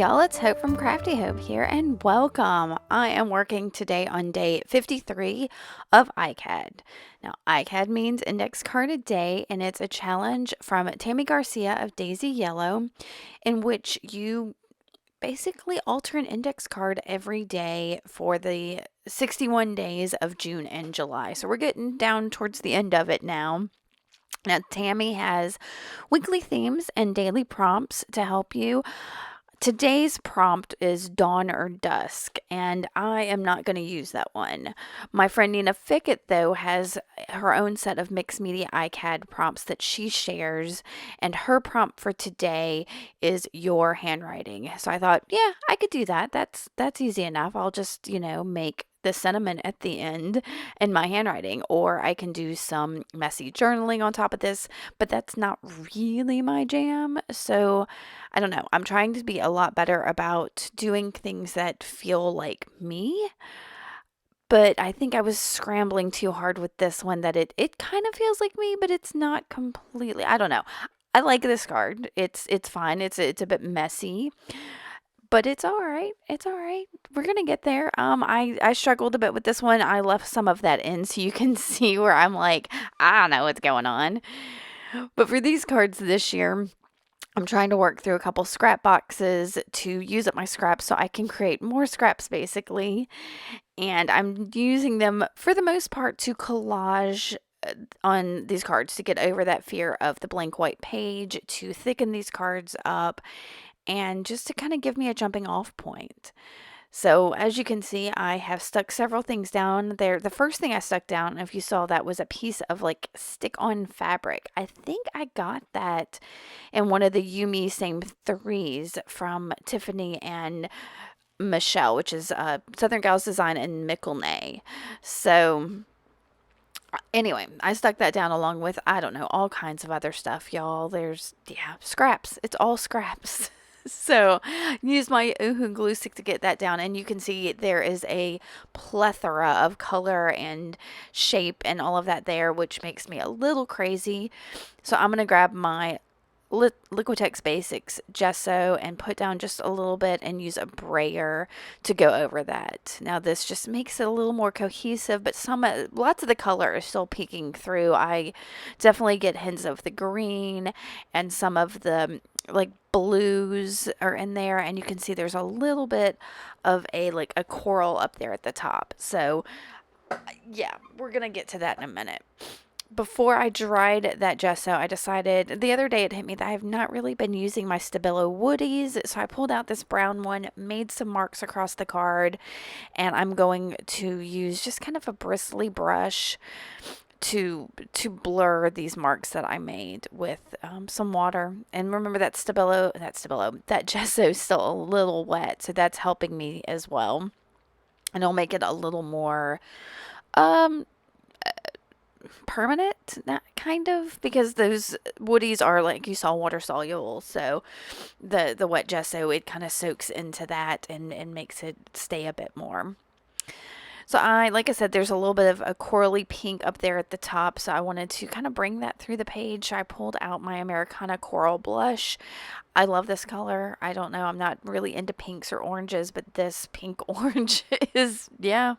y'all, it's Hope from Crafty Hope here, and welcome. I am working today on day 53 of ICAD. Now, ICAD means Index Card a Day, and it's a challenge from Tammy Garcia of Daisy Yellow, in which you basically alter an index card every day for the 61 days of June and July. So we're getting down towards the end of it now. Now, Tammy has weekly themes and daily prompts to help you. Today's prompt is dawn or dusk, and I am not going to use that one. My friend Nina Fickett, though, has her own set of mixed media ICAD prompts that she shares, and her prompt for today is your handwriting. So I thought, yeah, I could do that. That's easy enough. I'll just, make the sentiment at the end in my handwriting, or I can do some messy journaling on top of this, but that's not really my jam. So I don't know. I'm trying to be a lot better about doing things that feel like me. But I think I was scrambling too hard with this one that it kind of feels like me, but it's not completely. I don't know. I like this card. It's fine. It's a bit messy, but it's all right. It's all right. We're gonna get there. I struggled a bit with this one. I left some of that in so you can see where I'm like, I don't know what's going on. But for these cards this year, I'm trying to work through a couple scrap boxes to use up my scraps so I can create more scraps basically. And I'm using them for the most part to collage on these cards to get over that fear of the blank white page, to thicken these cards up, and just to kind of give me a jumping off point. So as you can see, I have stuck several things down there. The first thing I stuck down, if you saw that, was a piece of like stick-on fabric. I think I got that in one of the Yumi Same Threes from Tiffany and Michelle, which is Southern Gals Design in Michelnay. So anyway, I stuck that down along with, I don't know, all kinds of other stuff, y'all. There's, scraps. It's all scraps. So use my Uhu glue stick to get that down, and you can see there is a plethora of color and shape and all of that there, which makes me a little crazy. So I'm going to grab my Liquitex Basics gesso and put down just a little bit and use a brayer to go over that. Now this just makes it a little more cohesive, but lots of the color is still peeking through. I definitely get hints of the green, and some of the like blues are in there, and you can see there's a little bit of a coral up there at the top. So yeah, we're gonna get to that in a minute. Before I dried that gesso, I decided the other day it hit me that I have not really been using my Stabilo Woodies. So I pulled out this brown one, made some marks across the card, and I'm going to use just kind of a bristly brush to blur these marks that I made with some water. And remember that gesso is still a little wet, so that's helping me as well. And it'll make it a little more permanent, that kind of, because those woodies are, like you saw, water soluble. So the wet gesso, it kind of soaks into that and makes it stay a bit more. So like I said, there's a little bit of a corally pink up there at the top, so I wanted to kind of bring that through the page. I pulled out my Americana Coral Blush. I love this color. I don't know, I'm not really into pinks or oranges, but this pink orange is, yeah.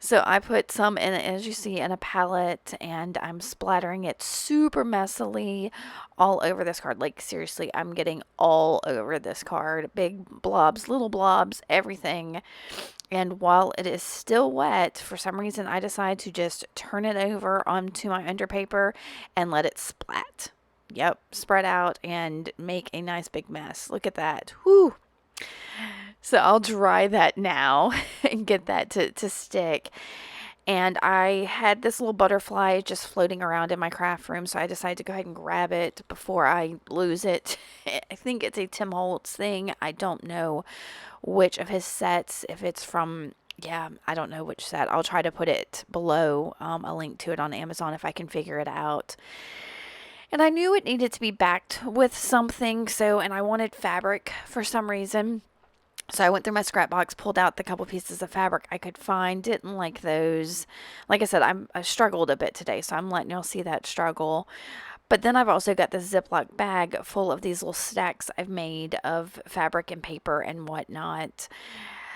So I put some in, as you see, in a palette, and I'm splattering it super messily all over this card. Like seriously, I'm getting all over this card. Big blobs, little blobs, everything. And while it is still wet, for some reason I decide to just turn it over onto my underpaper and let it splat. Yep, spread out and make a nice big mess. Look at that. Whew. So I'll dry that now and get that to stick. And I had this little butterfly just floating around in my craft room, so I decided to go ahead and grab it before I lose it. I think it's a Tim Holtz thing. I don't know which of his sets, if it's from, I don't know which set. I'll try to put it below, a link to it on Amazon if I can figure it out. And I knew it needed to be backed with something, and I wanted fabric for some reason. So I went through my scrap box, pulled out the couple pieces of fabric I could find. Didn't like those. Like I said, I struggled a bit today, so I'm letting y'all see that struggle. But then I've also got this Ziploc bag full of these little stacks I've made of fabric and paper and whatnot.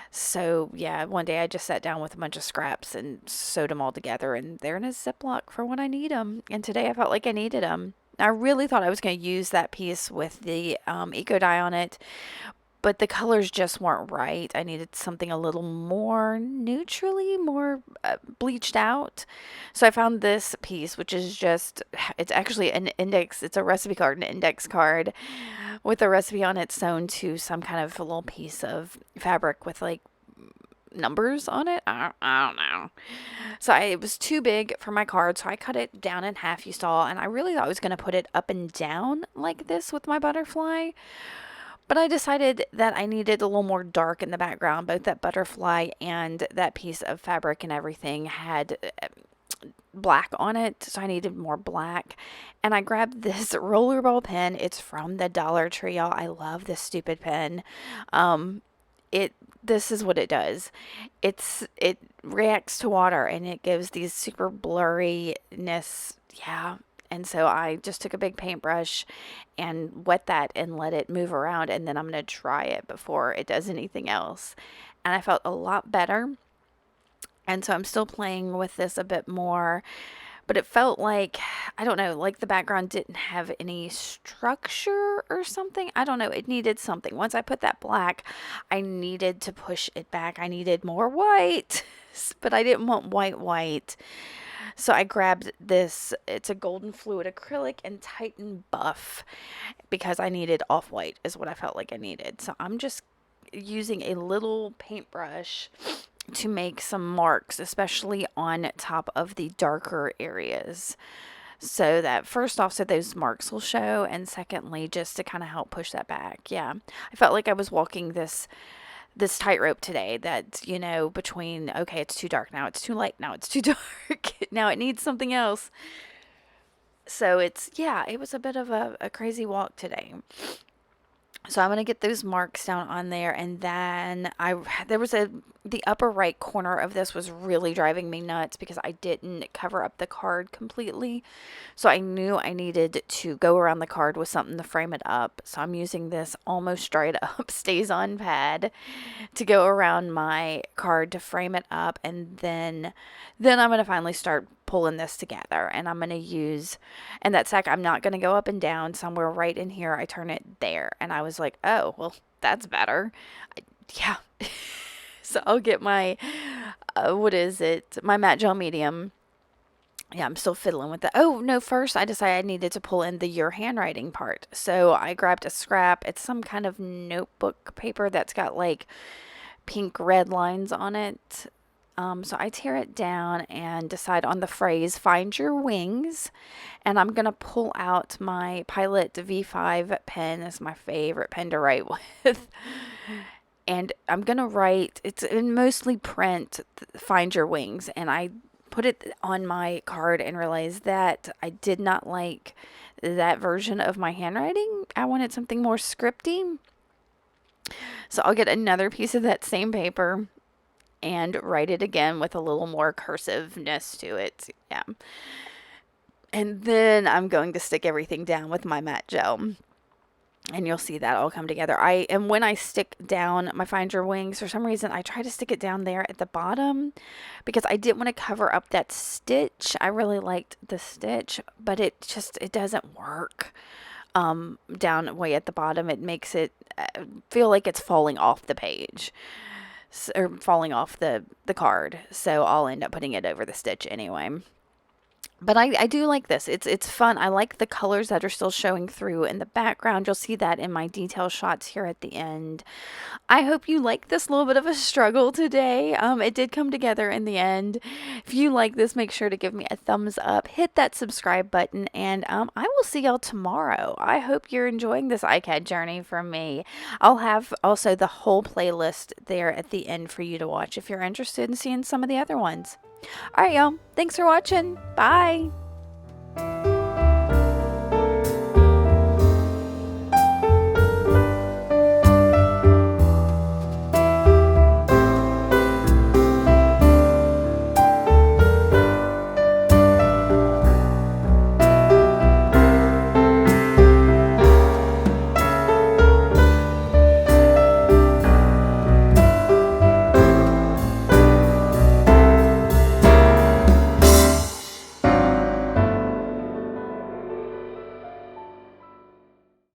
So yeah, one day I just sat down with a bunch of scraps and sewed them all together, and they're in a Ziploc for when I need them. And today I felt like I needed them. I really thought I was going to use that piece with the eco dye on it, but the colors just weren't right. I needed something a little more neutrally, more bleached out. So I found this piece, which is just, it's actually an index, it's a recipe card, an index card with a recipe on it sewn to some kind of a little piece of fabric with like numbers on it. I don't know. So it was too big for my card, so I cut it down in half, you saw, and I really thought I was going to put it up and down like this with my butterfly. But I decided that I needed a little more dark in the background. Both that butterfly and that piece of fabric and everything had black on it, so I needed more black. And I grabbed this rollerball pen. It's from the Dollar Tree, y'all. I love this stupid pen. This is what it does. It reacts to water and it gives these super blurriness. Yeah. And so I just took a big paintbrush and wet that and let it move around, and then I'm going to dry it before it does anything else. And I felt a lot better. And so I'm still playing with this a bit more, but it felt like, I don't know, like the background didn't have any structure or something. I don't know. It needed something. Once I put that black, I needed to push it back. I needed more white, but I didn't want white. So I grabbed this, it's a golden fluid acrylic and Titan buff because I needed off-white is what I felt like I needed. So I'm just using a little paintbrush to make some marks, especially on top of the darker areas. So that first off, so those marks will show, and secondly, just to kind of help push that back. Yeah, I felt like I was walking this tightrope today that, you know, between, okay, it's too dark, now it's too light, now it's too dark, now it needs something else. So it was a bit of a crazy walk today. So I'm going to get those marks down on there, and then the upper right corner of this was really driving me nuts because I didn't cover up the card completely. So I knew I needed to go around the card with something to frame it up. So I'm using this almost dried up Stays On pad to go around my card to frame it up, and then I'm going to finally start pulling this together, and I'm going to use, and that sack, I'm not going to go up and down, somewhere right in here I turn it there, and I was like, oh well, that's better. Yeah. So I'll get my what is it, my matte gel medium. Yeah, I'm still fiddling with that. Oh no, first I decided I needed to pull in the your handwriting part, so I grabbed a scrap. It's some kind of notebook paper that's got like pink red lines on it. So I tear it down and decide on the phrase, find your wings. And I'm going to pull out my Pilot V5 pen. It's my favorite pen to write with. And I'm going to write, it's in mostly print, find your wings. And I put it on my card and realized that I did not like that version of my handwriting. I wanted something more scripty. So I'll get another piece of that same paper and write it again with a little more cursiveness to it. Yeah. And then I'm going to stick everything down with my matte gel. And you'll see that all come together. And when I stick down my Find Your Wings, for some reason, I try to stick it down there at the bottom because I didn't want to cover up that stitch. I really liked the stitch, but it doesn't work down way at the bottom. It makes it feel like it's falling off the page. Or falling off the card, so I'll end up putting it over the stitch anyway. But I do like this. It's fun. I like the colors that are still showing through in the background. You'll see that in my detail shots here at the end. I hope you like this little bit of a struggle today. It did come together in the end. If you like this, make sure to give me a thumbs up. Hit that subscribe button, and I will see y'all tomorrow. I hope you're enjoying this ICAD journey from me. I'll have also the whole playlist there at the end for you to watch if you're interested in seeing some of the other ones. All right, y'all. Thanks for watching. Bye.